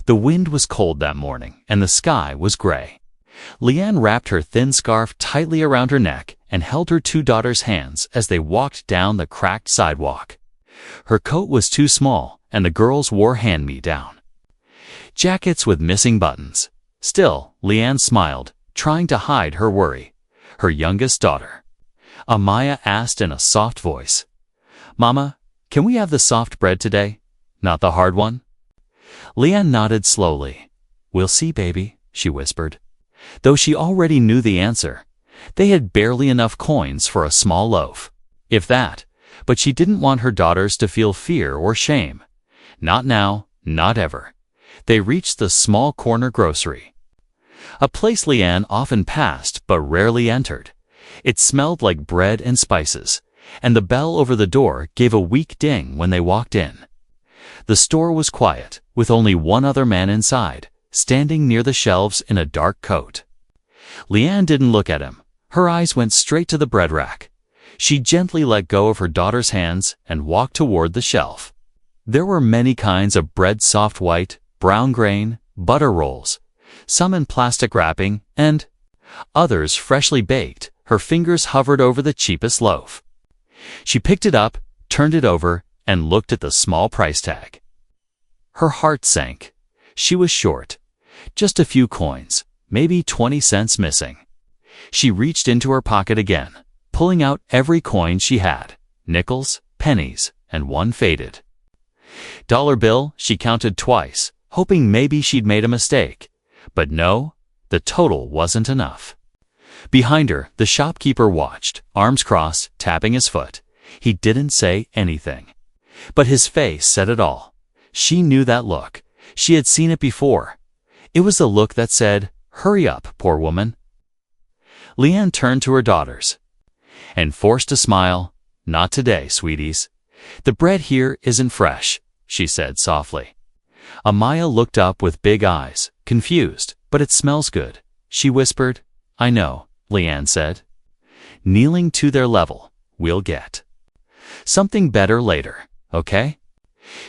The wind was cold that morning, and the sky was gray. Leanne wrapped her thin scarf tightly around her neck and held her two daughters' hands as they walked down the cracked sidewalk. Her coat was too small, and the girls wore hand-me-down jackets with missing buttons. Still, Leanne smiled, trying to hide her worry. Her youngest daughter, Amaya, asked in a soft voice, "Mama, can we have the soft bread today? Not the hard one?" Leanne nodded slowly. "We'll see, baby," she whispered. Though she already knew the answer, they had barely enough coins for a small loaf, if that, but she didn't want her daughters to feel fear or shame. Not now, not ever. They reached the small corner grocery, a place Leanne often passed but rarely entered. It smelled like bread and spices, and the bell over the door gave a weak ding when they walked in. The store was quiet, with only one other man inside, standing near the shelves in a dark coat. Leanne didn't look at him. Her eyes went straight to the bread rack. She gently let go of her daughter's hands and walked toward the shelf. There were many kinds of bread: soft white, brown grain, butter rolls, some in plastic wrapping, and others freshly baked. Her fingers hovered over the cheapest loaf. She picked it up, turned it over, and looked at the small price tag. Her heart sank. She was short. Just a few coins, maybe 20 cents missing. She reached into her pocket again, pulling out every coin she had, nickels, pennies, and one faded dollar bill. She counted twice, hoping maybe she'd made a mistake. But no, the total wasn't enough. Behind her, the shopkeeper watched, arms crossed, tapping his foot. He didn't say anything, but his face said it all. She knew that look. She had seen it before. It was the look that said, "Hurry up, poor woman." Leanne turned to her daughters and forced a smile. "Not today, sweeties. The bread here isn't fresh," she said softly. Amaya looked up with big eyes, confused. "But it smells good," she whispered. "I know," Leanne said. Kneeling to their level, "We'll get something better later, okay?"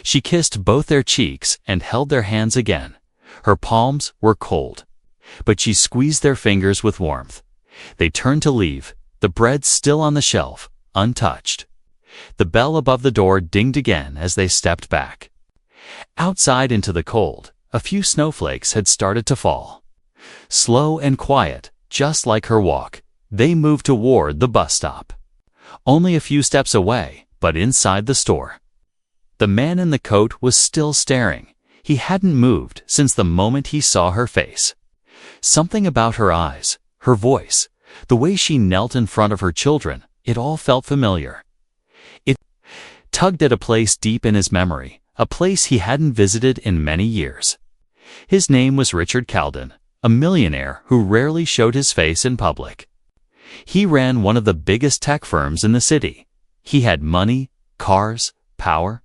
She kissed both their cheeks and held their hands again. Her palms were cold, but she squeezed their fingers with warmth. They turned to leave, the bread still on the shelf, untouched. The bell above the door dinged again as they stepped back. Outside into the cold, a few snowflakes had started to fall. Slow and quiet, just like her walk, they moved toward the bus stop. Only a few steps away, but inside the store, the man in the coat was still staring. He hadn't moved since the moment he saw her face. Something about her eyes, her voice, the way she knelt in front of her children, it all felt familiar. It tugged at a place deep in his memory, a place he hadn't visited in many years. His name was Richard Calden, a millionaire who rarely showed his face in public. He ran one of the biggest tech firms in the city. He had money, cars, power,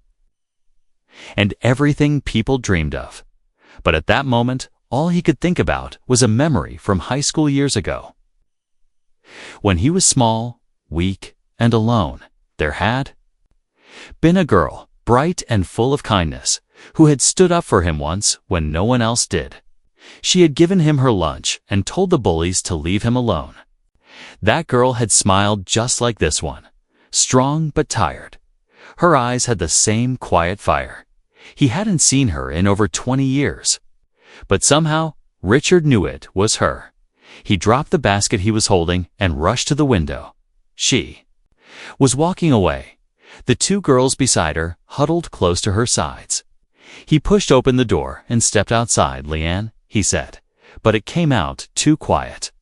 and everything people dreamed of. But at that moment, all he could think about was a memory from high school years ago. When he was small, weak, and alone, there had been a girl, bright and full of kindness, who had stood up for him once when no one else did. She had given him her lunch and told the bullies to leave him alone. That girl had smiled just like this one, strong but tired. Her eyes had the same quiet fire. He hadn't seen her in over 20 years. But somehow, Richard knew it was her. He dropped the basket he was holding and rushed to the window. She was walking away, the two girls beside her huddled close to her sides. He pushed open the door and stepped outside. "Leanne," he said, but it came out too quiet.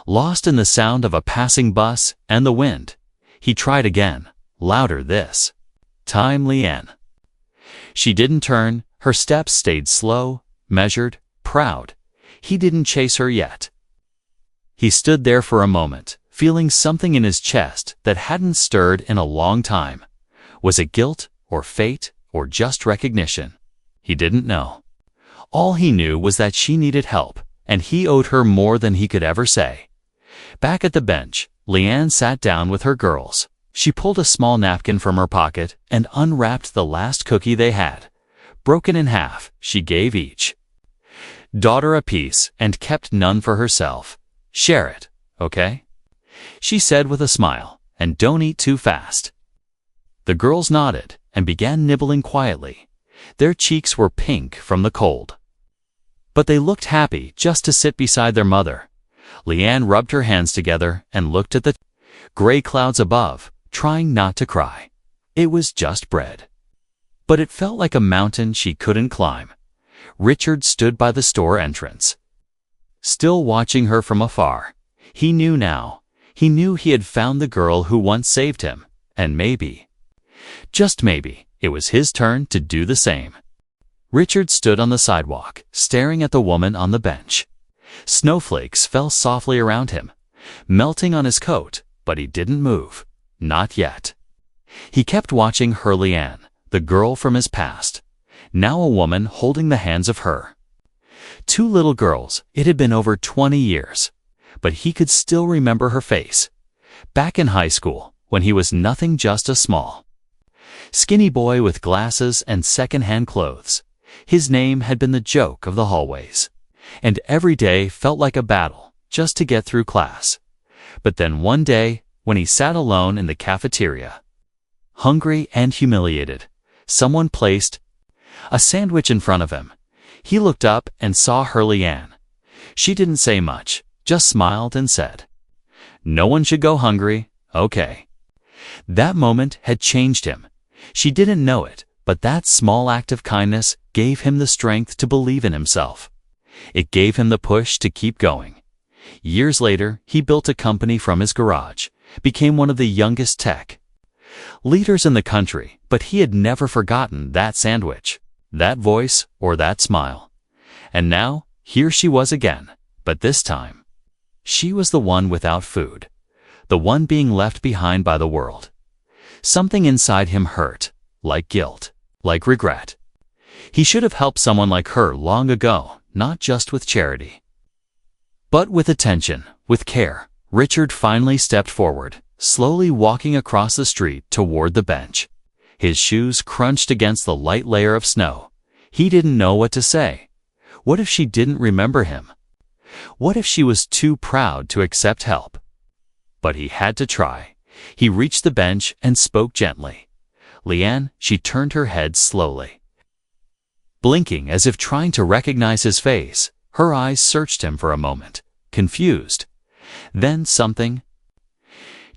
Lost in the sound of a passing bus and the wind, he tried again, louder this time. "Leanne." She didn't turn. Her steps stayed slow, measured, proud. He didn't chase her yet. He stood there for a moment, feeling something in his chest that hadn't stirred in a long time. Was it guilt, or fate, or just recognition? He didn't know. All he knew was that she needed help, and he owed her more than he could ever say. Back at the bench, Leanne sat down with her girls. She pulled a small napkin from her pocket and unwrapped the last cookie they had. Broken in half, she gave each. Daughter apiece, and kept none for herself. Share it, okay? She said with a smile, and don't eat too fast. The girls nodded and began nibbling quietly. Their cheeks were pink from the cold. But they looked happy just to sit beside their mother. Leanne rubbed her hands together and looked at the gray clouds above, trying not to cry. It was just bread. But it felt like a mountain she couldn't climb. Richard stood by the store entrance, still watching her from afar. He knew now. He knew he had found the girl who once saved him, and maybe, just maybe, it was his turn to do the same. Richard stood on the sidewalk, staring at the woman on the bench. Snowflakes fell softly around him, melting on his coat, but he didn't move. Not yet. He kept watching her, Leanne, the girl from his past, now a woman holding the hands of her. Two little girls. It had been over 20 years, but he could still remember her face. Back in high school, when he was nothing, just a small, skinny boy with glasses and second-hand clothes. His name had been the joke of the hallways, and every day felt like a battle just to get through class. But then one day, when he sat alone in the cafeteria, hungry and humiliated, someone placed a sandwich in front of him. He looked up and saw her, Leanne. She didn't say much, just smiled and said, "No one should go hungry, okay." That moment had changed him. She didn't know it, but that small act of kindness gave him the strength to believe in himself. It gave him the push to keep going. Years later, he built a company from his garage, became one of the youngest tech leaders in the country, but he had never forgotten that sandwich, that voice, or that smile. And now, here she was again, but this time, she was the one without food, the one being left behind by the world. Something inside him hurt, like guilt, like regret. He should have helped someone like her long ago, not just with charity, but with attention, with care. Richard finally stepped forward, slowly walking across the street toward the bench. His shoes crunched against the light layer of snow. He didn't know what to say. What if she didn't remember him? What if she was too proud to accept help? But he had to try. He reached the bench and spoke gently. "Leanne," she turned her head slowly, blinking as if trying to recognize his face. Her eyes searched him for a moment, confused. Then something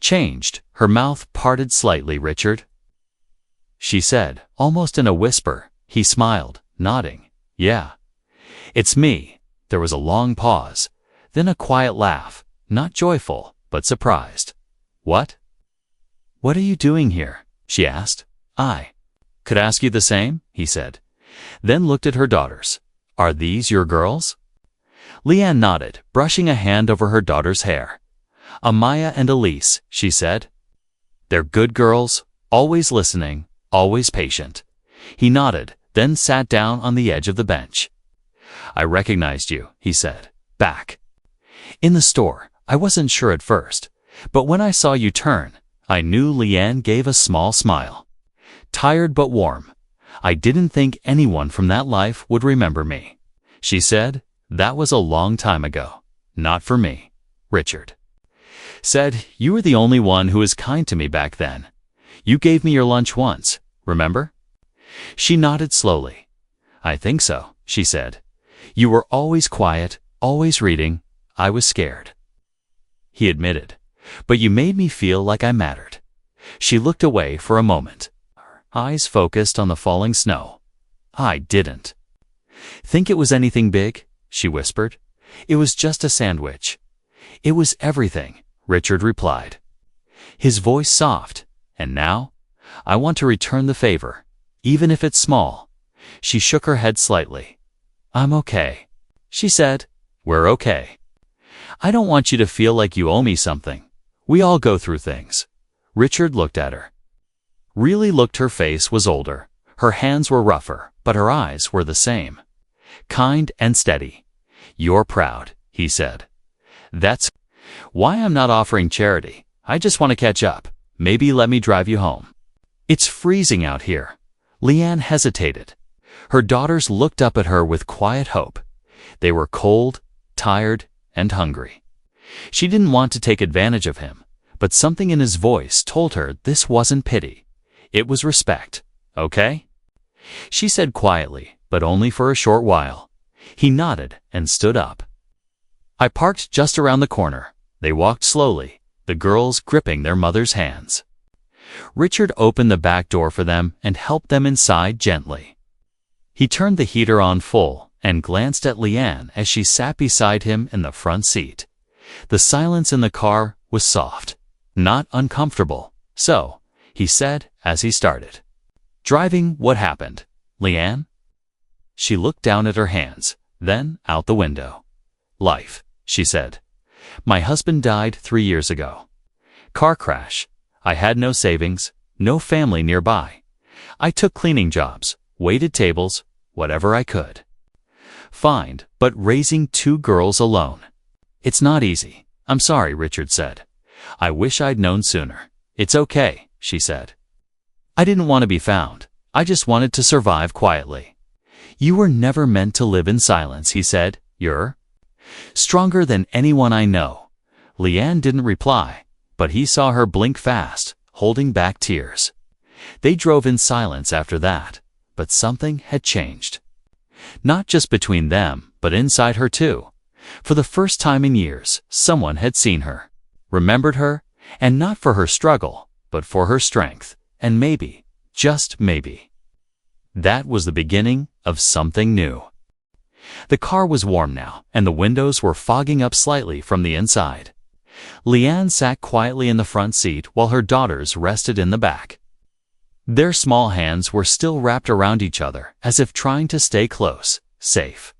changed. Her mouth parted slightly. "Richard," she said, almost in a whisper. He smiled, nodding. "Yeah, it's me." There was a long pause, then a quiet laugh, not joyful, but surprised. "What? What are you doing here?" she asked. "I could ask you the same," he said, then looked at her daughters. "Are these your girls?" Leanne nodded, brushing a hand over her daughter's hair. "Amaya and Elise," she said. "They're good girls, always listening, always patient." He nodded, then sat down on the edge of the bench. "I recognized you," he said, "back in the store. I wasn't sure at first, but when I saw you turn, I knew." Leanne gave a small smile, tired but warm. "I didn't think anyone from that life would remember me," she said. "That was a long time ago. Not for me." Richard said, "You were the only one who was kind to me back then. You gave me your lunch once, remember?" She nodded slowly. "I think so," she said. "You were always quiet, always reading. I was scared," he admitted, "but you made me feel like I mattered." She looked away for a moment, eyes focused on the falling snow. "I didn't think it was anything big," she whispered. "It was just a sandwich." "It was everything," Richard replied, his voice soft. "And now, I want to return the favor, even if it's small." She shook her head slightly. "I'm okay," she said. "We're okay. I don't want you to feel like you owe me something. We all go through things." Richard looked at her. Really looked. Her face was older. Her hands were rougher, but her eyes were the same, kind and steady. "You're proud," he said. "That's why I'm not offering charity. I just want to catch up. Maybe let me drive you home." "It's freezing out here." Leanne hesitated. Her daughters looked up at her with quiet hope. They were cold, tired, and hungry. She didn't want to take advantage of him, but something in his voice told her this wasn't pity. It was respect, okay? She said quietly, but only for a short while. He nodded and stood up. I parked just around the corner. They walked slowly, the girls gripping their mother's hands. Richard opened the back door for them and helped them inside gently. He turned the heater on full and glanced at Leanne as she sat beside him in the front seat. The silence in the car was soft, not uncomfortable. So, he said as he started. Driving, what happened, Leanne? She looked down at her hands, then out the window. Life, she said. My husband died 3 years ago. Car crash. I had no savings, no family nearby. I took cleaning jobs, waited tables, whatever I could find, but raising 2 girls alone. It's not easy. I'm sorry, Richard said. I wish I'd known sooner. It's okay, she said. I didn't want to be found. I just wanted to survive quietly. You were never meant to live in silence, he said. You're stronger than anyone I know. Leanne didn't reply, but he saw her blink fast, holding back tears. They drove in silence after that, but something had changed. Not just between them, but inside her too. For the first time in years, someone had seen her, remembered her, and not for her struggle, but for her strength, and maybe, just maybe, that was the beginning of something new. The car was warm now, and the windows were fogging up slightly from the inside. Leanne sat quietly in the front seat while her daughters rested in the back. Their small hands were still wrapped around each other, as if trying to stay close, safe.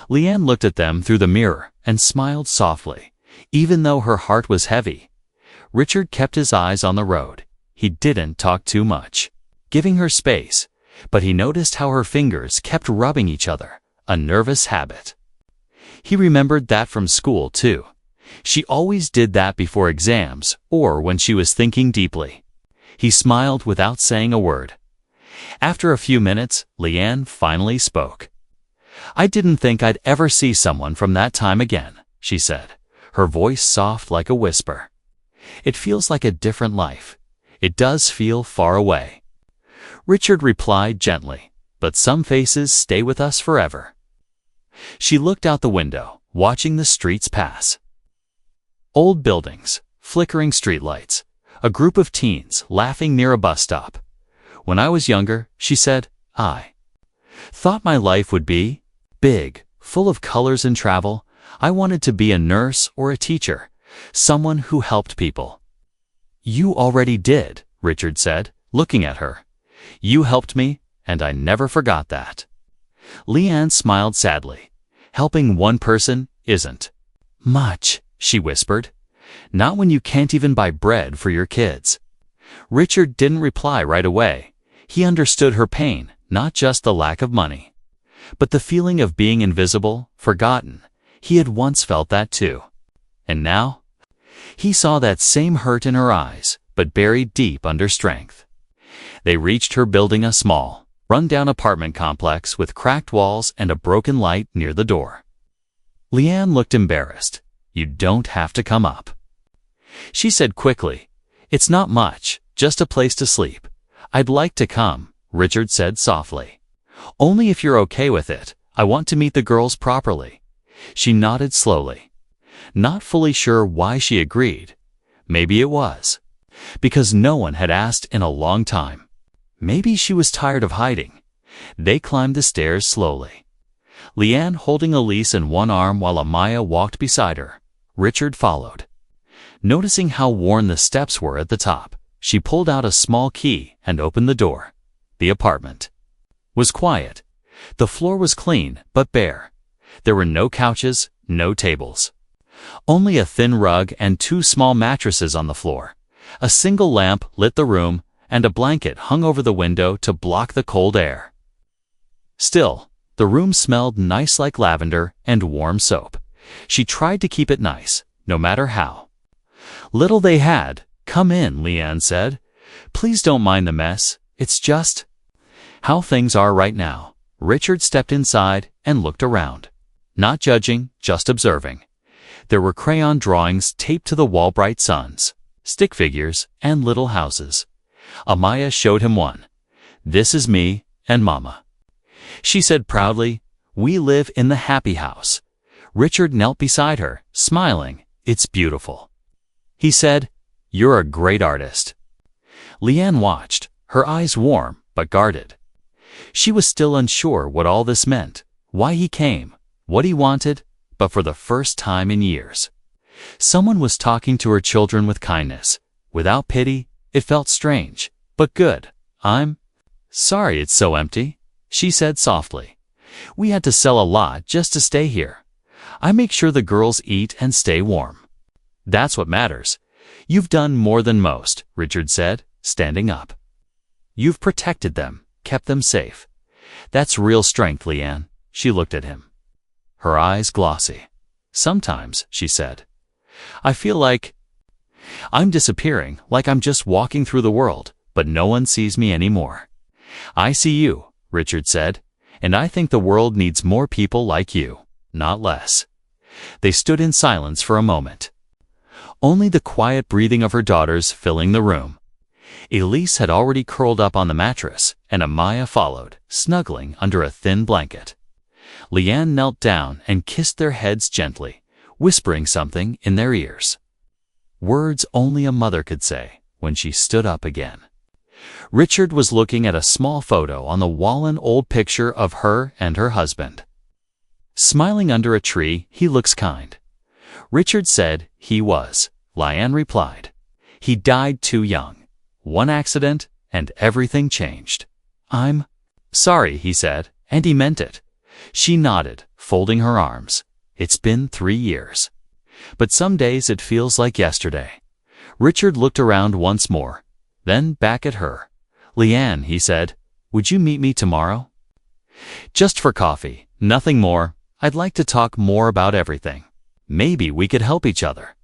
Leanne looked at them through the mirror and smiled softly, even though her heart was heavy. Richard kept his eyes on the road. He didn't talk too much, giving her space, but he noticed how her fingers kept rubbing each other, a nervous habit. He remembered that from school, too. She always did that before exams or when she was thinking deeply. He smiled without saying a word. After a few minutes, Leanne finally spoke. I didn't think I'd ever see someone from that time again, she said, her voice soft like a whisper. It feels like a different life. It does feel far away. Richard replied gently, but some faces stay with us forever. She looked out the window, watching the streets pass. Old buildings, flickering streetlights, a group of teens laughing near a bus stop. When I was younger, she said, I thought my life would be big, full of colors and travel. I wanted to be a nurse or a teacher, someone who helped people. You already did, Richard said, looking at her. You helped me, and I never forgot that. Leanne smiled sadly. Helping one person isn't much, she whispered. Not when you can't even buy bread for your kids. Richard didn't reply right away. He understood her pain, not just the lack of money, but the feeling of being invisible, forgotten. He had once felt that too. And now? He saw that same hurt in her eyes, but buried deep under strength. They reached her building, a small, run-down apartment complex with cracked walls and a broken light near the door. Leanne looked embarrassed. You don't have to come up, she said quickly. It's not much, just a place to sleep. I'd like to come, Richard said softly. Only if you're okay with it. I want to meet the girls properly. She nodded slowly, not fully sure why she agreed. Maybe it was because no one had asked in a long time. Maybe she was tired of hiding. They climbed the stairs slowly, Leanne holding Elise in one arm while Amaya walked beside her. Richard followed. Noticing how worn the steps were at the top, she pulled out a small key and opened the door. The apartment was quiet. The floor was clean but bare. There were no couches, no tables. Only a thin rug and 2 small mattresses on the floor. A single lamp lit the room, and a blanket hung over the window to block the cold air. Still, the room smelled nice, like lavender and warm soap. She tried to keep it nice, no matter how little they had. Come in, Leanne said. Please don't mind the mess. It's just how things are right now. Richard stepped inside and looked around. not judging, just observing. There were crayon drawings taped to the wall, bright suns, stick figures, and little houses. Amaya showed him one. "This is me and Mama," she said proudly. "We live in the happy house." Richard knelt beside her, smiling. "It's beautiful." He said, "You're a great artist." Leanne watched, her eyes warm but guarded. She was still unsure what all this meant, why he came, what he wanted, but for the first time in years, someone was talking to her children with kindness, without pity. It felt strange, but good. "I'm sorry it's so empty," she said softly. "We had to sell a lot just to stay here. I make sure the girls eat and stay warm." "That's what matters. You've done more than most," Richard said, standing up. "You've protected them, kept them safe. That's real strength, Leanne." She looked at him, her eyes glossy. "Sometimes," she said, "I feel like I'm disappearing, like I'm just walking through the world, but no one sees me anymore." "I see you," Richard said, "and I think the world needs more people like you, not less." They stood in silence for a moment, only the quiet breathing of her daughters filling the room. Elise had already curled up on the mattress, and Amaya followed, snuggling under a thin blanket. Leanne knelt down and kissed their heads gently, whispering something in their ears. Words only a mother could say. When she stood up again, Richard was looking at a small photo on the wall, an old picture of her and her husband. Smiling under a tree. "He looks kind." Richard said he was. Leanne replied, "He died too young. One accident, and everything changed." "I'm sorry," he said, and he meant it. She nodded, folding her arms. "It's been 3 years. But some days it feels like yesterday." Richard looked around once more, then back at her. "Leanne," he said, "would you meet me tomorrow? Just for coffee, nothing more. I'd like to talk more about everything. Maybe we could help each other."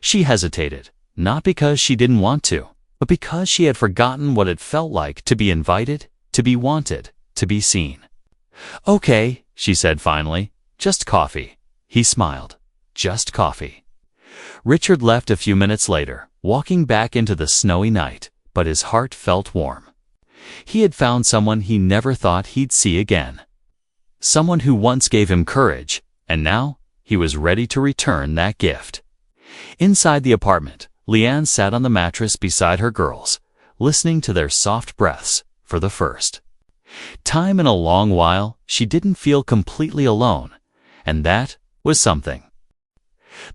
She hesitated, not because she didn't want to, but because she had forgotten what it felt like to be invited, to be wanted, to be seen. "Okay," she said finally, "just coffee." He smiled. Just coffee. Richard left a few minutes later, walking back into the snowy night, but his heart felt warm. He had found someone he never thought he'd see again. Someone who once gave him courage, and now he was ready to return that gift. Inside the apartment, Leanne sat on the mattress beside her girls, listening to their soft breaths. For the first time in a long while, she didn't feel completely alone, and that was something.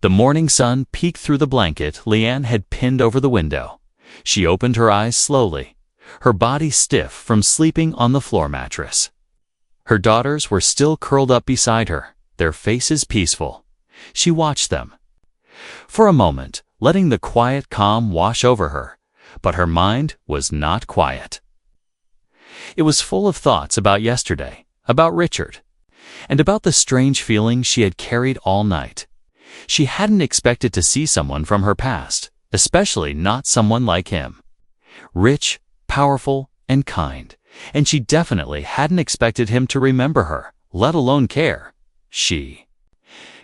The morning sun peeked through the blanket Leanne had pinned over the window. She opened her eyes slowly, her body stiff from sleeping on the floor mattress. Her daughters were still curled up beside her, their faces peaceful. She watched them for a moment, letting the quiet calm wash over her, but her mind was not quiet. It was full of thoughts about yesterday, about Richard, and about the strange feeling she had carried all night. She hadn't expected to see someone from her past, especially not someone like him. Rich, powerful, and kind, and she definitely hadn't expected him to remember her, let alone care. She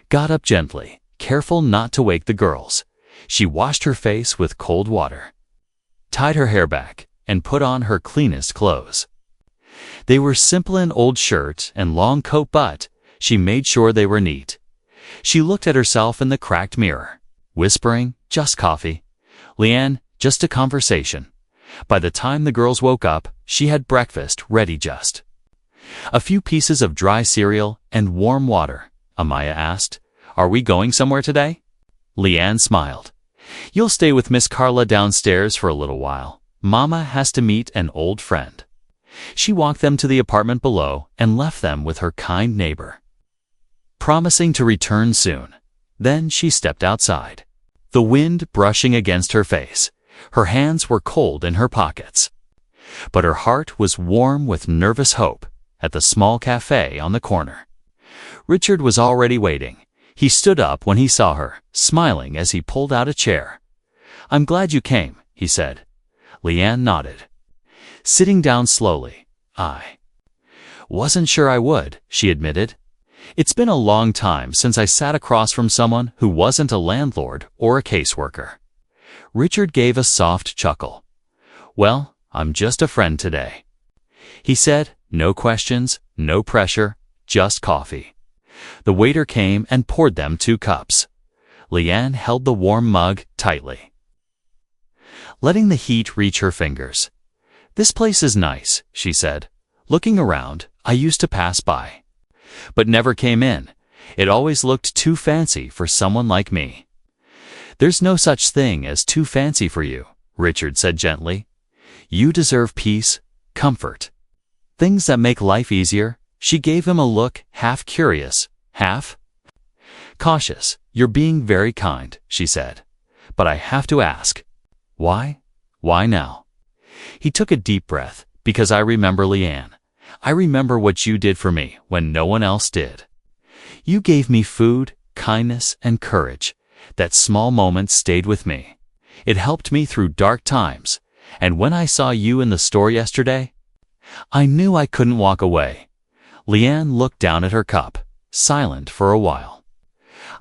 got up gently, careful not to wake the girls. She washed her face with cold water, tied her hair back, and put on her cleanest clothes. They were simple, an old shirt and long coat, but she made sure they were neat. She looked at herself in the cracked mirror, whispering, "Just coffee. Leanne, just a conversation." By the time the girls woke up, she had breakfast ready, just a few pieces of dry cereal and warm water. Amaya asked, "Are we going somewhere today?" Leanne smiled. "You'll stay with Miss Carla downstairs for a little while. Mama has to meet an old friend." She walked them to the apartment below and left them with her kind neighbor, promising to return soon. Then she stepped outside, the wind brushing against her face. Her hands were cold in her pockets, but her heart was warm with nervous hope. At the small cafe on the corner, Richard was already waiting. He stood up when he saw her, smiling as he pulled out a chair. "I'm glad you came," he said. Leanne nodded, sitting down slowly. "I wasn't sure I would," she admitted. It's been a long time since I sat across from someone who wasn't a landlord or a caseworker. Richard gave a soft chuckle. Well, I'm just a friend today. He said, no questions, no pressure, just coffee. The waiter came and poured them 2 cups. Leanne held the warm mug tightly, letting the heat reach her fingers. This place is nice, she said. Looking around, I used to pass by, but never came in. It always looked too fancy for someone like me. There's no such thing as too fancy for you, Richard said gently. You deserve peace, comfort, things that make life easier. She gave him a look, half curious, half cautious. You're being very kind, she said. But I have to ask, why? Why now? He took a deep breath. Because I remember Leanne. I remember what you did for me when no one else did. You gave me food, kindness, and courage. That small moment stayed with me. It helped me through dark times. And when I saw you in the store yesterday, I knew I couldn't walk away. Leanne looked down at her cup, silent for a while.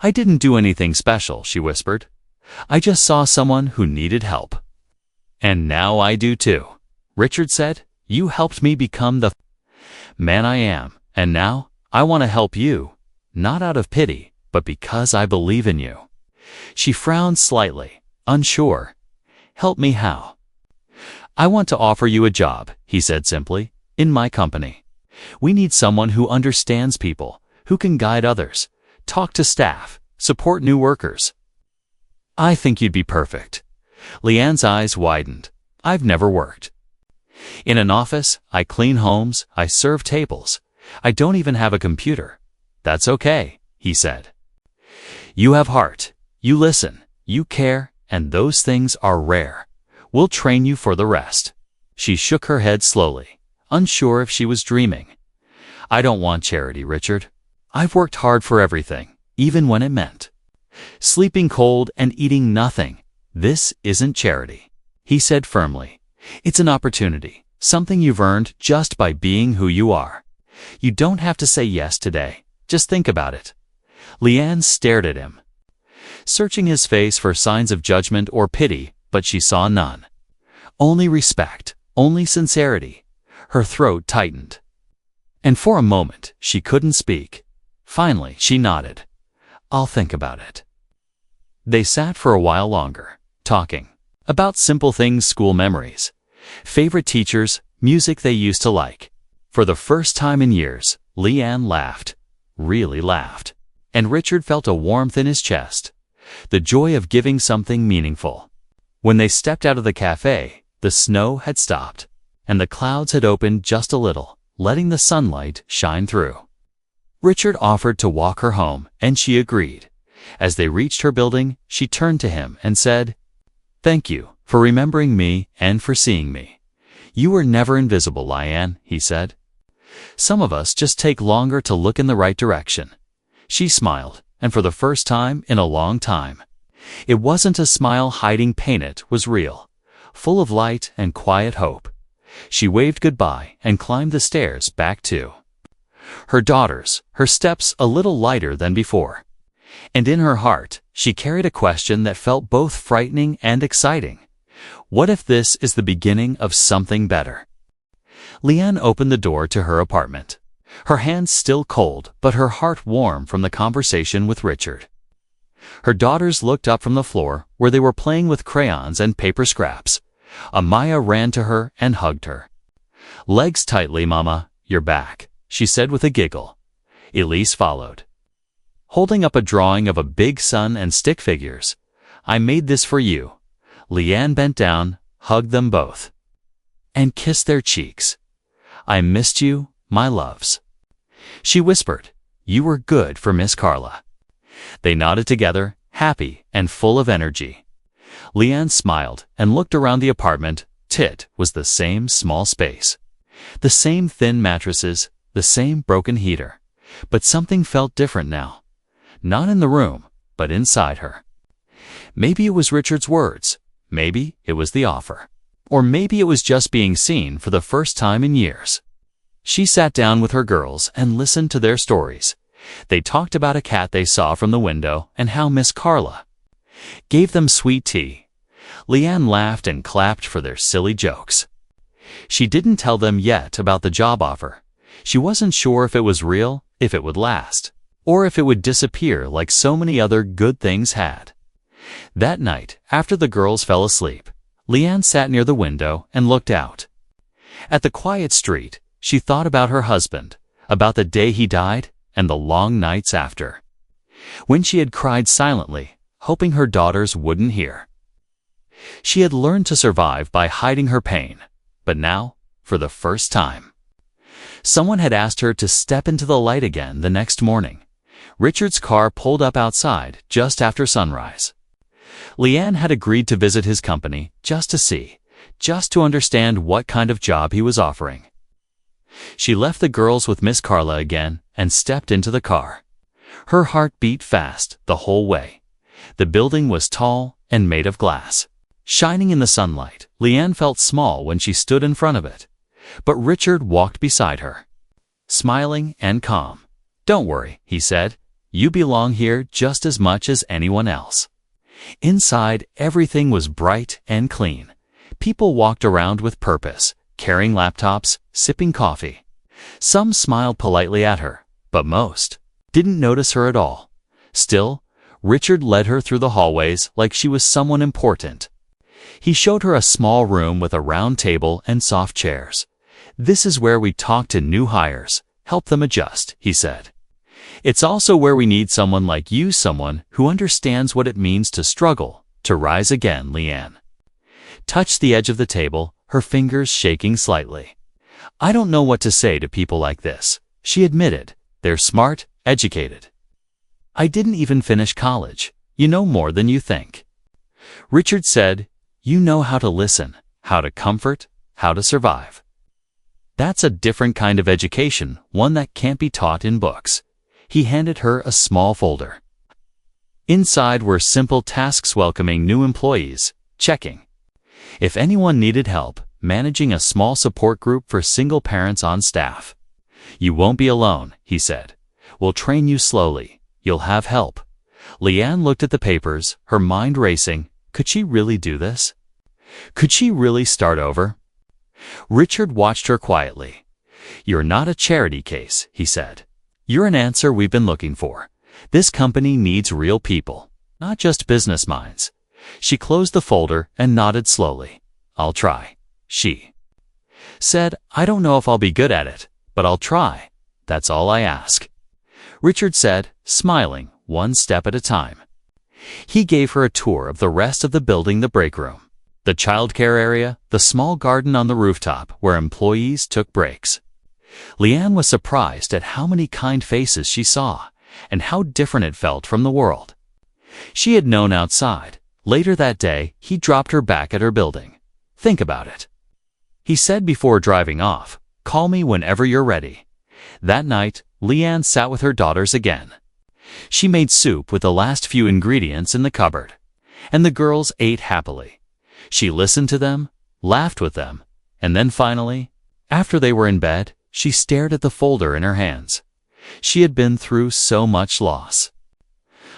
I didn't do anything special, she whispered. I just saw someone who needed help. And now I do too, Richard said. You helped me become the man I am, and now I want to help you, not out of pity, but because I believe in you. She frowned slightly, unsure. Help me how? I want to offer you a job, he said simply, in my company. We need someone who understands people, who can guide others, talk to staff, support new workers. I think you'd be perfect. Leanne's eyes widened. I've never worked in an office. I clean homes, I serve tables. I don't even have a computer. That's okay, he said. You have heart, you listen, you care, and those things are rare. We'll train you for the rest. She shook her head slowly, unsure if she was dreaming. I don't want charity, Richard. I've worked hard for everything, even when it meant sleeping cold and eating nothing. This isn't charity, he said firmly. It's an opportunity, something you've earned just by being who you are. You don't have to say yes today. Just think about it. Leanne stared at him, searching his face for signs of judgment or pity, but she saw none. Only respect, only sincerity. Her throat tightened, and for a moment she couldn't speak. Finally, she nodded. I'll think about it. They sat for a while longer, talking about simple things, school memories, favorite teachers, music they used to like. For the first time in years, Leanne laughed, really laughed, and Richard felt a warmth in his chest, the joy of giving something meaningful. When they stepped out of the cafe, the snow had stopped, and the clouds had opened just a little, letting the sunlight shine through. Richard offered to walk her home, and she agreed. As they reached her building, she turned to him and said, Thank you for remembering me and for seeing me. You were never invisible, Leanne, he said. Some of us just take longer to look in the right direction. She smiled, and for the first time in a long time. It wasn't a smile hiding pain, it was real, full of light and quiet hope. She waved goodbye and climbed the stairs back to her daughters, her steps a little lighter than before. And in her heart, she carried a question that felt both frightening and exciting. What if this is the beginning of something better? Leanne opened the door to her apartment, her hands still cold but her heart warm from the conversation with Richard. Her daughters looked up from the floor where they were playing with crayons and paper scraps. Amaya ran to her and hugged her. Legs tightly, Mama, you're back, she said with a giggle. Elise followed, holding up a drawing of a big sun and stick figures. I made this for you. Leanne bent down, hugged them both, and kissed their cheeks. I missed you, my loves. She whispered, You were good for Miss Carla. They nodded together, happy and full of energy. Leanne smiled and looked around the apartment. It was the same small space, the same thin mattresses, the same broken heater. But something felt different now. Not in the room, but inside her. Maybe it was Richard's words. Maybe it was the offer. Or maybe it was just being seen for the first time in years. She sat down with her girls and listened to their stories. They talked about a cat they saw from the window and how Miss Carla gave them sweet tea. Leanne laughed and clapped for their silly jokes. She didn't tell them yet about the job offer. She wasn't sure if it was real, if it would last, or if it would disappear like so many other good things had. That night, after the girls fell asleep, Leanne sat near the window and looked out. At the quiet street, she thought about her husband, about the day he died, and the long nights after, when she had cried silently, hoping her daughters wouldn't hear. She had learned to survive by hiding her pain, but now, for the first time, someone had asked her to step into the light again the next morning. Richard's car pulled up outside just after sunrise. Leanne had agreed to visit his company just to see, just to understand what kind of job he was offering. She left the girls with Miss Carla again and stepped into the car. Her heart beat fast the whole way. The building was tall and made of glass. Shining in the sunlight, Leanne felt small when she stood in front of it. But Richard walked beside her, smiling and calm. "Don't worry," he said. "You belong here just as much as anyone else." Inside, everything was bright and clean. People walked around with purpose, carrying laptops, sipping coffee. Some smiled politely at her, but most didn't notice her at all. Still, Richard led her through the hallways like she was someone important. He showed her a small room with a round table and soft chairs. "This is where we talk to new hires, help them adjust," he said. "It's also where we need someone like you, someone who understands what it means to struggle, to rise again." Leanne touched the edge of the table, her fingers shaking slightly. "I don't know what to say to people like this," she admitted. "They're smart, educated. I didn't even finish college. You know more than you think." Richard said, "You know how to listen, how to comfort, how to survive. That's a different kind of education, one that can't be taught in books." He handed her a small folder. Inside were simple tasks welcoming new employees, checking if anyone needed help, managing a small support group for single parents on staff. "You won't be alone," he said. "We'll train you slowly. You'll have help." Leanne looked at the papers, her mind racing. Could she really do this? Could she really start over? Richard watched her quietly. "You're not a charity case," he said. "You're an answer we've been looking for. This company needs real people, not just business minds." She closed the folder and nodded slowly. "I'll try," she said. "I don't know if I'll be good at it, but I'll try. That's all I ask." Richard said, smiling, one step at a time. He gave her a tour of the rest of the building, the break room, the childcare area, the small garden on the rooftop where employees took breaks. Leanne was surprised at how many kind faces she saw and how different it felt from the world she had known outside. Later that day, he dropped her back at her building. "Think about it," he said before driving off. "Call me whenever you're ready." That night, Leanne sat with her daughters again. She made soup with the last few ingredients in the cupboard, and the girls ate happily. She listened to them, laughed with them, and then finally, after they were in bed, she stared at the folder in her hands. She had been through so much loss,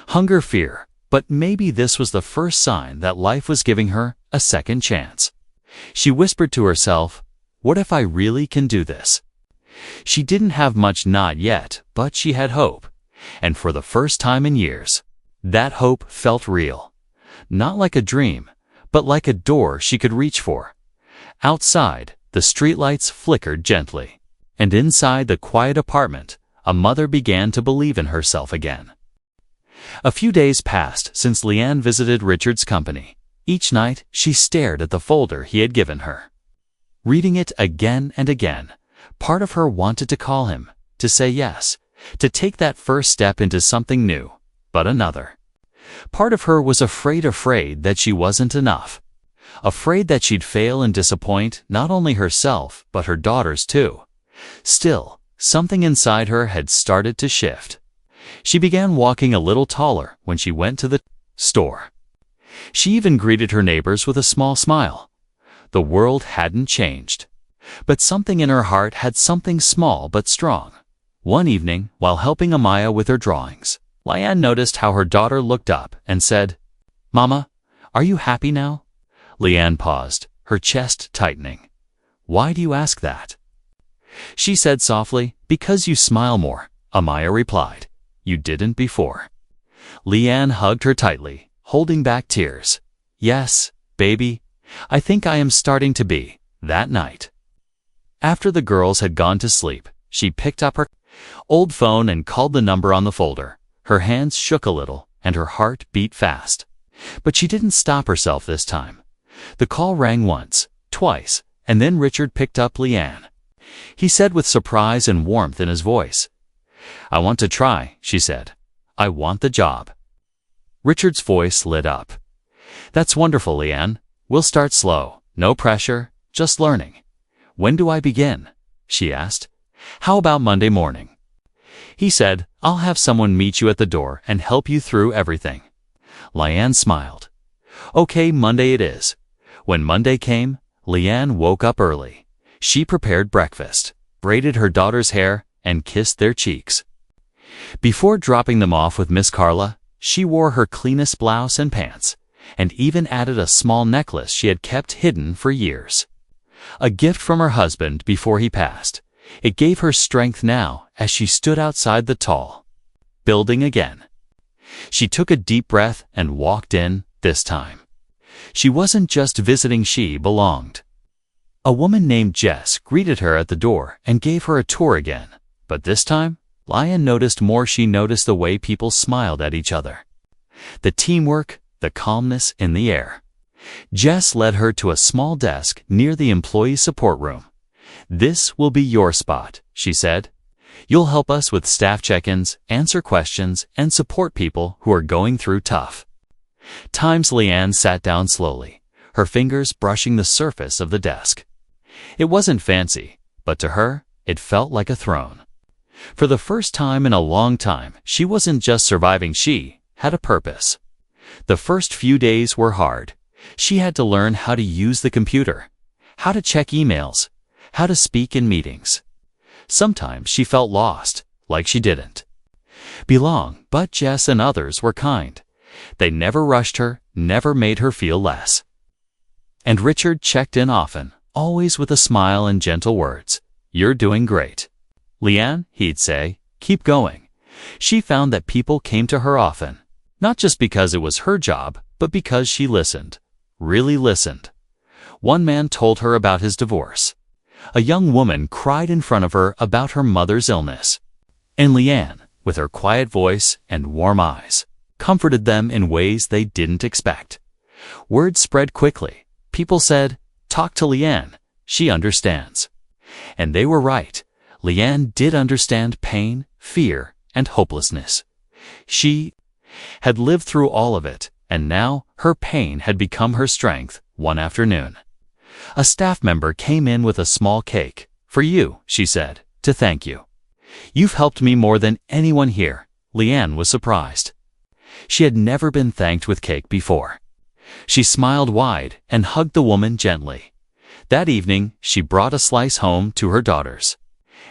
hunger, fear, but maybe this was the first sign that life was giving her a second chance. She whispered to herself, "What if I really can do this?" She didn't have much, not yet, but she had hope. And for the first time in years, that hope felt real. Not like a dream, but like a door she could reach for. Outside, the streetlights flickered gently, and inside the quiet apartment, a mother began to believe in herself again. A few days passed since Leanne visited Richard's company. Each night, she stared at the folder he had given her, reading it again and again. Part of her wanted to call him, to say yes, to take that first step into something new, but another part of her was afraid that she wasn't enough, afraid that she'd fail and disappoint not only herself but her daughters too. Still, something inside her had started to shift. She began walking a little taller when she went to the store. She even greeted her neighbors with a small smile. The world hadn't changed, but something in her heart had, something small but strong. One evening, while helping Amaya with her drawings, Leanne noticed how her daughter looked up and said, "Mama, are you happy now?" Leanne paused, her chest tightening. "Why do you ask that?" She said softly, "Because you smile more," Amaya replied. "You didn't before." Leanne hugged her tightly, holding back tears. "Yes, baby, I think I am starting to be." That night, after the girls had gone to sleep, she picked up her old phone and called the number on the folder. Her hands shook a little, and her heart beat fast. But she didn't stop herself this time. The call rang once, twice, and then Richard picked up Leanne. He said with surprise and warmth in his voice, "I want to try," she said. "I want the job." Richard's voice lit up. "That's wonderful, Leanne. We'll start slow. No pressure, just learning." "When do I begin?" she asked. "How about Monday morning?" He said, "I'll have someone meet you at the door and help you through everything." Leanne smiled. "Okay, Monday it is." When Monday came, Leanne woke up early. She prepared breakfast, braided her daughter's hair, and kissed their cheeks. Before dropping them off with Miss Carla, she wore her cleanest blouse and pants, and even added a small necklace she had kept hidden for years. A gift from her husband before he passed. It gave her strength now as she stood outside the tall building again. She took a deep breath and walked in this time. She wasn't just visiting, she belonged. A woman named Jess greeted her at the door and gave her a tour again. But this time, Leanne noticed more. She noticed the way people smiled at each other. The teamwork, the calmness in the air. Jess led her to a small desk near the employee support room. "This will be your spot," she said. "You'll help us with staff check-ins, answer questions, and support people who are going through tough times." Leanne sat down slowly, her fingers brushing the surface of the desk. It wasn't fancy, but to her, it felt like a throne. For the first time in a long time, she wasn't just surviving, she had a purpose. The first few days were hard. She had to learn how to use the computer, how to check emails, how to speak in meetings. Sometimes she felt lost, like she didn't belong, but Jess and others were kind. They never rushed her, never made her feel less. And Richard checked in often, always with a smile and gentle words. "You're doing great, Leanne," he'd say. "Keep going." She found that people came to her often, not just because it was her job, but because she listened, really listened. One man told her about his divorce. A young woman cried in front of her about her mother's illness. And Leanne, with her quiet voice and warm eyes, comforted them in ways they didn't expect. Word spread quickly. People said, "Talk to Leanne, she understands." And they were right. Leanne did understand pain, fear, and hopelessness. She had lived through all of it, and now her pain had become her strength. One afternoon, a staff member came in with a small cake. "For you," she said, "to thank you. You've helped me more than anyone here." Leanne was surprised. She had never been thanked with cake before. She smiled wide and hugged the woman gently. That evening, she brought a slice home to her daughters,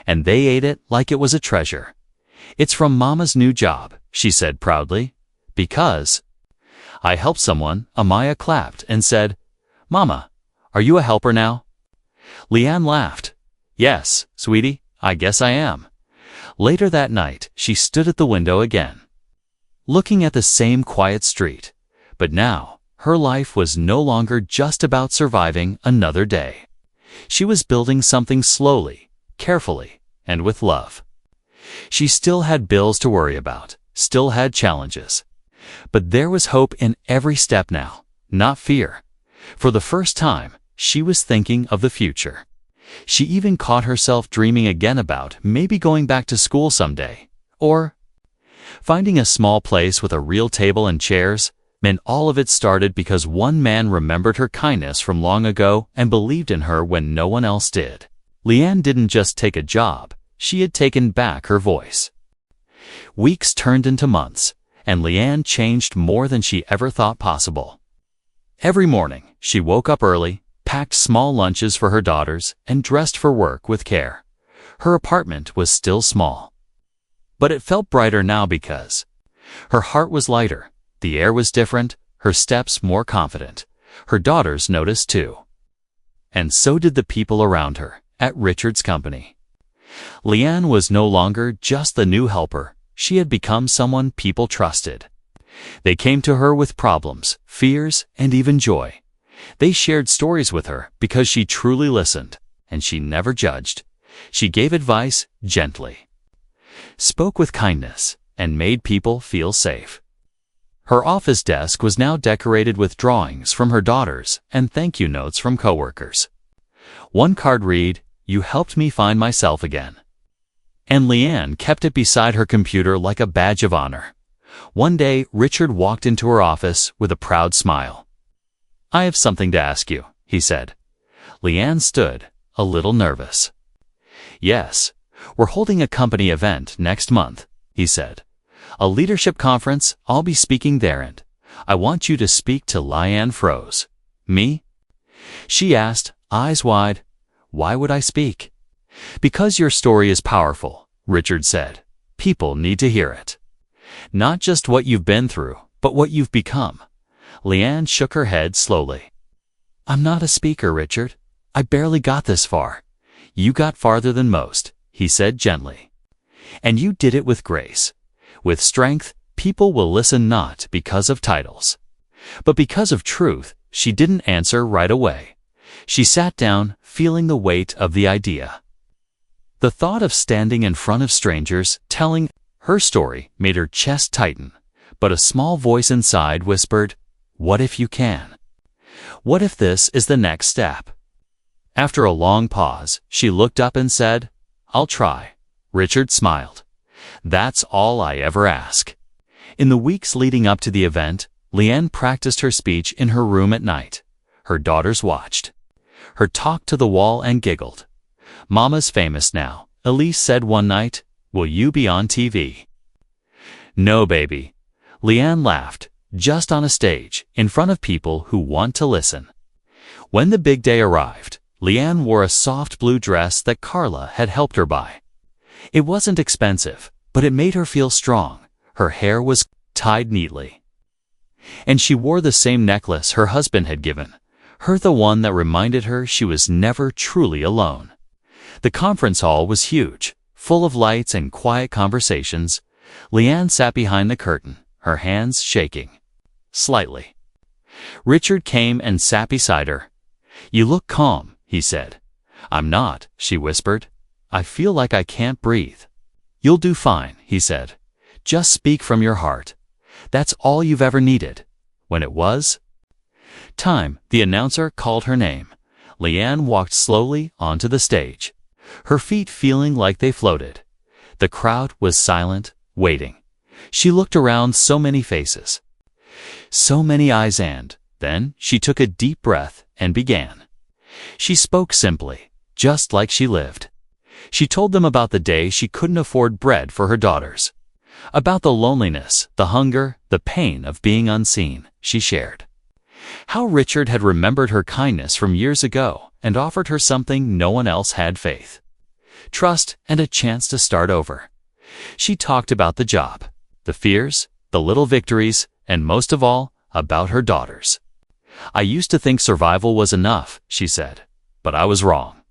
and they ate it like it was a treasure. "It's from Mama's new job," she said proudly. "Because I helped someone." Amaya clapped and said, "Mama, are you a helper now?" Leanne laughed. "Yes, sweetie, I guess I am." Later that night, she stood at the window again, looking at the same quiet street. But now, her life was no longer just about surviving another day. She was building something slowly, carefully, and with love. She still had bills to worry about, still had challenges. But there was hope in every step now, not fear. For the first time, she was thinking of the future. She even caught herself dreaming again about maybe going back to school someday, or finding a small place with a real table and chairs. And all of it started because one man remembered her kindness from long ago and believed in her when no one else did. Leanne didn't just take a job, she had taken back her voice. Weeks turned into months, and Leanne changed more than she ever thought possible. Every morning, she woke up early, packed small lunches for her daughters, and dressed for work with care. Her apartment was still small, but it felt brighter now because her heart was lighter, the air was different, her steps more confident. Her daughters noticed too. And so did the people around her, at Richard's company. Leanne was no longer just the new helper, she had become someone people trusted. They came to her with problems, fears, and even joy. They shared stories with her because she truly listened, and she never judged. She gave advice gently, spoke with kindness, and made people feel safe. Her office desk was now decorated with drawings from her daughters and thank you notes from coworkers. One card read, "You helped me find myself again." And Leanne kept it beside her computer like a badge of honor. One day, Richard walked into her office with a proud smile. "I have something to ask you," he said. Leanne stood, a little nervous. "Yes, we're holding a company event next month," he said. "A leadership conference, I'll be speaking there and I want you to speak to." Leanne froze. "Me?" she asked, eyes wide. "Why would I speak?" "Because your story is powerful," Richard said. "People need to hear it. Not just what you've been through, but what you've become." Leanne shook her head slowly. "I'm not a speaker, Richard. I barely got this far." "You got farther than most," he said gently. "And you did it with grace. With strength, people will listen not because of titles, but because of truth." She didn't answer right away. She sat down, feeling the weight of the idea. The thought of standing in front of strangers, telling her story, made her chest tighten, but a small voice inside whispered, "What if you can? What if this is the next step?" After a long pause, she looked up and said, "I'll try." Richard smiled. "That's all I ever ask." In the weeks leading up to the event, Leanne practiced her speech in her room at night. Her daughters watched. Her talked to the wall and giggled. "Mama's famous now," Elise said one night. "Will you be on TV?" "No, baby." Leanne laughed, just on a stage, in front of people who want to listen. When the big day arrived, Leanne wore a soft blue dress that Carla had helped her buy. It wasn't expensive, but it made her feel strong. Her hair was tied neatly. And she wore the same necklace her husband had given her, the one that reminded her she was never truly alone. The conference hall was huge, full of lights and quiet conversations. Leanne sat behind the curtain, her hands shaking slightly. Richard came and sat beside her. "You look calm," he said. "I'm not," she whispered. "I feel like I can't breathe." "You'll do fine," he said. "Just speak from your heart. That's all you've ever needed." When it was time, the announcer called her name. Leanne walked slowly onto the stage, her feet feeling like they floated. The crowd was silent, waiting. She looked around, so many faces, so many eyes, and then she took a deep breath and began. She spoke simply, just like she lived. She told them about the day she couldn't afford bread for her daughters, about the loneliness, the hunger, the pain of being unseen. She shared how Richard had remembered her kindness from years ago and offered her something no one else had: faith, trust, and a chance to start over. She talked about the job, the fears, the little victories, and most of all, about her daughters. "I used to think survival was enough," she said, "but I was wrong.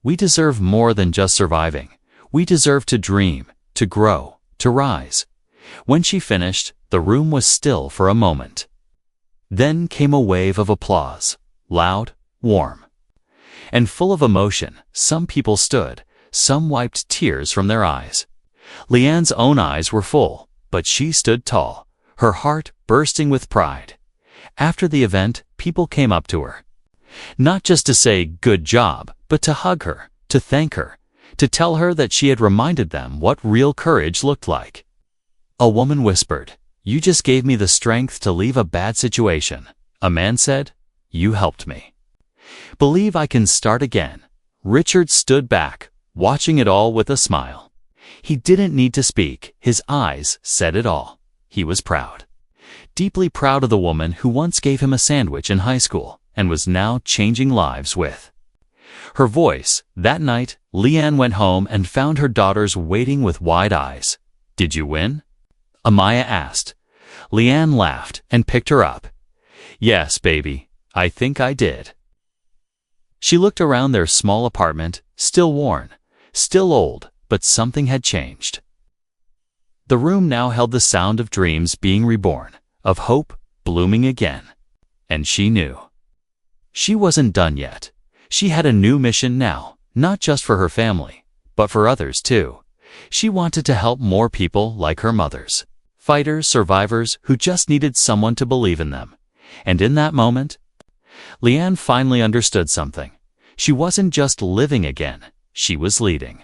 We deserve more than just surviving. We deserve to dream, to grow, to rise." When she finished, the room was still for a moment. Then came a wave of applause, loud, warm, and full of emotion. Some people stood, some wiped tears from their eyes. Leanne's own eyes were full, but she stood tall, her heart bursting with pride. After the event, people came up to her, not just to say good job, but to hug her, to thank her, to tell her that she had reminded them what real courage looked like. A woman whispered, "You just gave me the strength to leave a bad situation." A man said, "You helped me believe I can start again." Richard stood back, watching it all with a smile. He didn't need to speak, his eyes said it all. He was proud, deeply proud of the woman who once gave him a sandwich in high school and was now changing lives with her voice. That night, Leanne went home and found her daughters waiting with wide eyes. "Did you win?" Amaya asked. Leanne laughed and picked her up. "Yes, baby, I think I did." She looked around their small apartment, still worn, still old, but something had changed. The room now held the sound of dreams being reborn, of hope blooming again. And she knew. She wasn't done yet. She had a new mission now, not just for her family, but for others too. She wanted to help more people like her mothers, fighters, survivors who just needed someone to believe in them. And in that moment, Leanne finally understood something. She wasn't just living again, she was leading.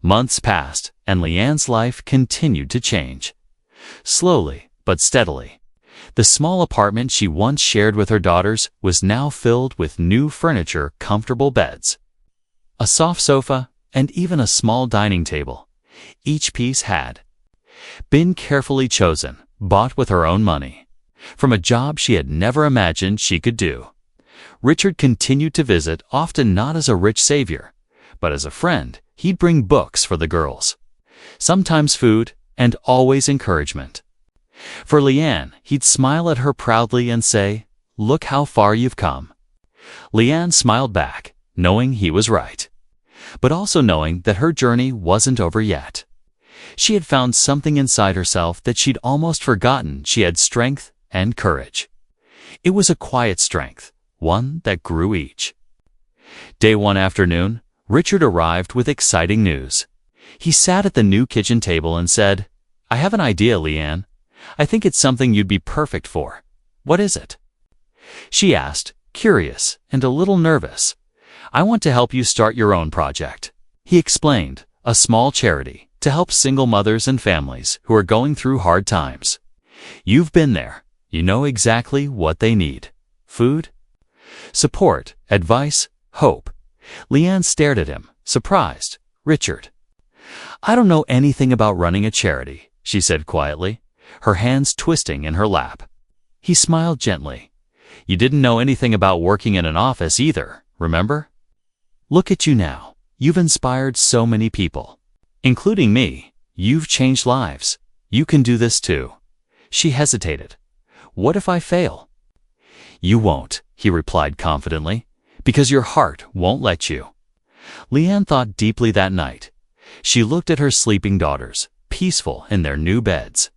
Months passed, and Leanne's life continued to change. Slowly, but steadily. The small apartment she once shared with her daughters was now filled with new furniture, comfortable beds, a soft sofa, and even a small dining table. Each piece had been carefully chosen, bought with her own money, from a job she had never imagined she could do. Richard continued to visit, often not as a rich savior, but as a friend. He'd bring books for the girls, sometimes food, and always encouragement. For Leanne, he'd smile at her proudly and say, "Look how far you've come." Leanne smiled back, knowing he was right, but also knowing that her journey wasn't over yet. She had found something inside herself that she'd almost forgotten. She had strength and courage. It was a quiet strength, one that grew each day. One afternoon, Richard arrived with exciting news. He sat at the new kitchen table and said, "I have an idea, Leanne. I think it's something you'd be perfect for." "What is it?" she asked, curious and a little nervous. "I want to help you start your own project," he explained, "a small charity to help single mothers and families who are going through hard times. You've been there. You know exactly what they need. Food, support, advice, hope." Leanne stared at him, surprised. "Richard, I don't know anything about running a charity," she said quietly, her hands twisting in her lap. He smiled gently. "You didn't know anything about working in an office either, remember? Look at you now. You've inspired so many people, including me. You've changed lives. You can do this too." She hesitated. "What if I fail?" "You won't," he replied confidently, "because your heart won't let you." Leanne thought deeply that night. She looked at her sleeping daughters, peaceful in their new beds.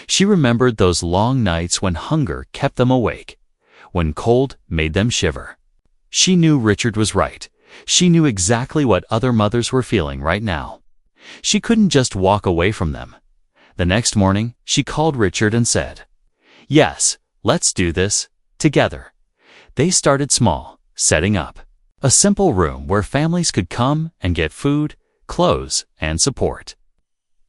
She remembered those long nights when hunger kept them awake, when cold made them shiver. She knew Richard was right. She knew exactly what other mothers were feeling right now. She couldn't just walk away from them. The next morning, she called Richard and said, "Yes, let's do this, together." They started small, setting up a simple room where families could come and get food, clothes, and support.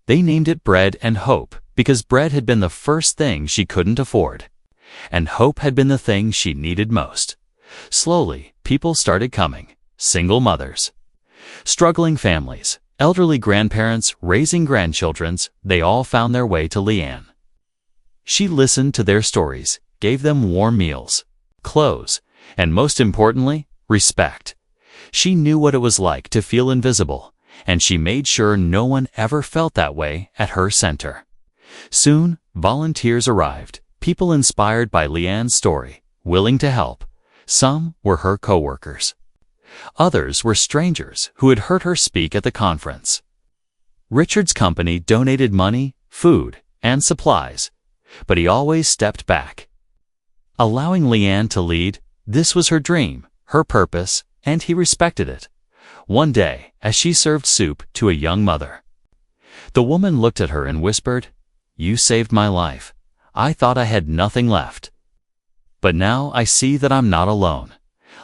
They named it Bread and Hope because bread had been the first thing she couldn't afford, and hope had been the thing she needed most. Slowly, people started coming. Single mothers, struggling families, elderly grandparents raising grandchildren, they all found their way to Leanne. She listened to their stories, gave them warm meals, clothes, and most importantly, respect. She knew what it was like to feel invisible, and she made sure no one ever felt that way at her center. Soon, volunteers arrived, people inspired by Leanne's story, willing to help. Some were her coworkers. Others were strangers who had heard her speak at the conference. Richard's company donated money, food, and supplies, but he always stepped back, allowing Leanne to lead. This was her dream, her purpose, and he respected it. One day, as she served soup to a young mother, the woman looked at her and whispered, "You saved my life. I thought I had nothing left. But now I see that I'm not alone."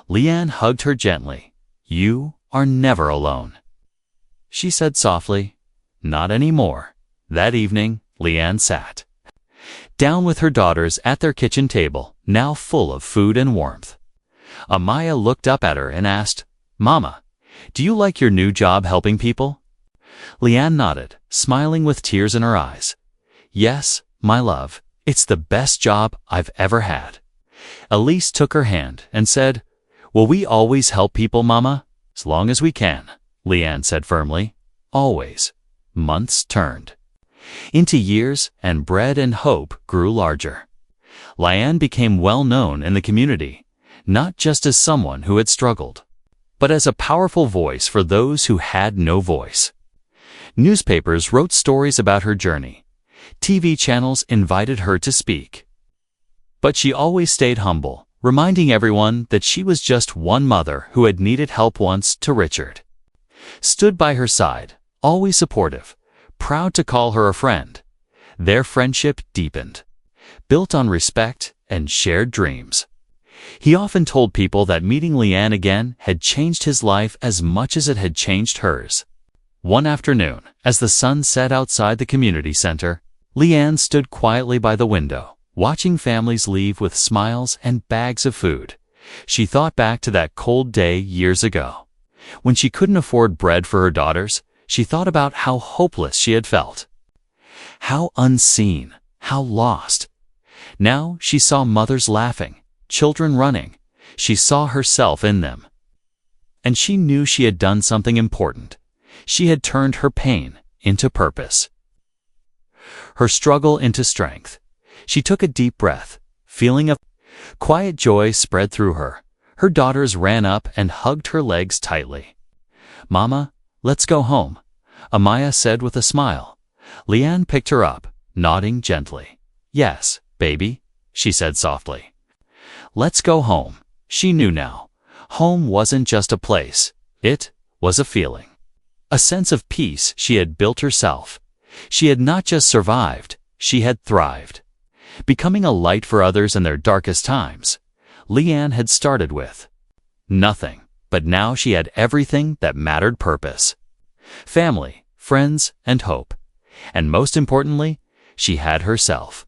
Leanne hugged her gently. "You are never alone," she said softly. "Not anymore." That evening, Leanne sat down with her daughters at their kitchen table, now full of food and warmth. Amaya looked up at her and asked, "Mama, do you like your new job helping people?" Leanne nodded, smiling with tears in her eyes. "Yes, my love, it's the best job I've ever had." Elise took her hand and said, "Will we always help people, Mama?" "As long as we can," Leanne said firmly. "Always." Months turned into years, and bread and hope grew larger. Leanne became well known in the community, not just as someone who had struggled, but as a powerful voice for those who had no voice. Newspapers wrote stories about her journey. TV channels invited her to speak. But she always stayed humble, reminding everyone that she was just one mother who had needed help once to Richard. Stood by her side, always supportive, proud to call her a friend. Their friendship deepened, built on respect and shared dreams. He often told people that meeting Leanne again had changed his life as much as it had changed hers. One afternoon, as the sun set outside the community center, Leanne stood quietly by the window, watching families leave with smiles and bags of food. She thought back to that cold day years ago. When she couldn't afford bread for her daughters, she thought about how hopeless she had felt. How unseen, how lost. Now she saw mothers laughing, children running. She saw herself in them. And she knew she had done something important. She had turned her pain into purpose, her struggle into strength. She took a deep breath, feeling a quiet joy spread through her. Her daughters ran up and hugged her legs tightly. "Mama, let's go home," Amaya said with a smile. Leanne picked her up, nodding gently. "Yes, baby," she said softly. "Let's go home." She knew now. Home wasn't just a place. It was a feeling. A sense of peace she had built herself. She had not just survived, she had thrived. Becoming a light for others in their darkest times. Leanne had started with nothing, but now she had everything that mattered: purpose, family, friends, and hope. And most importantly, she had herself.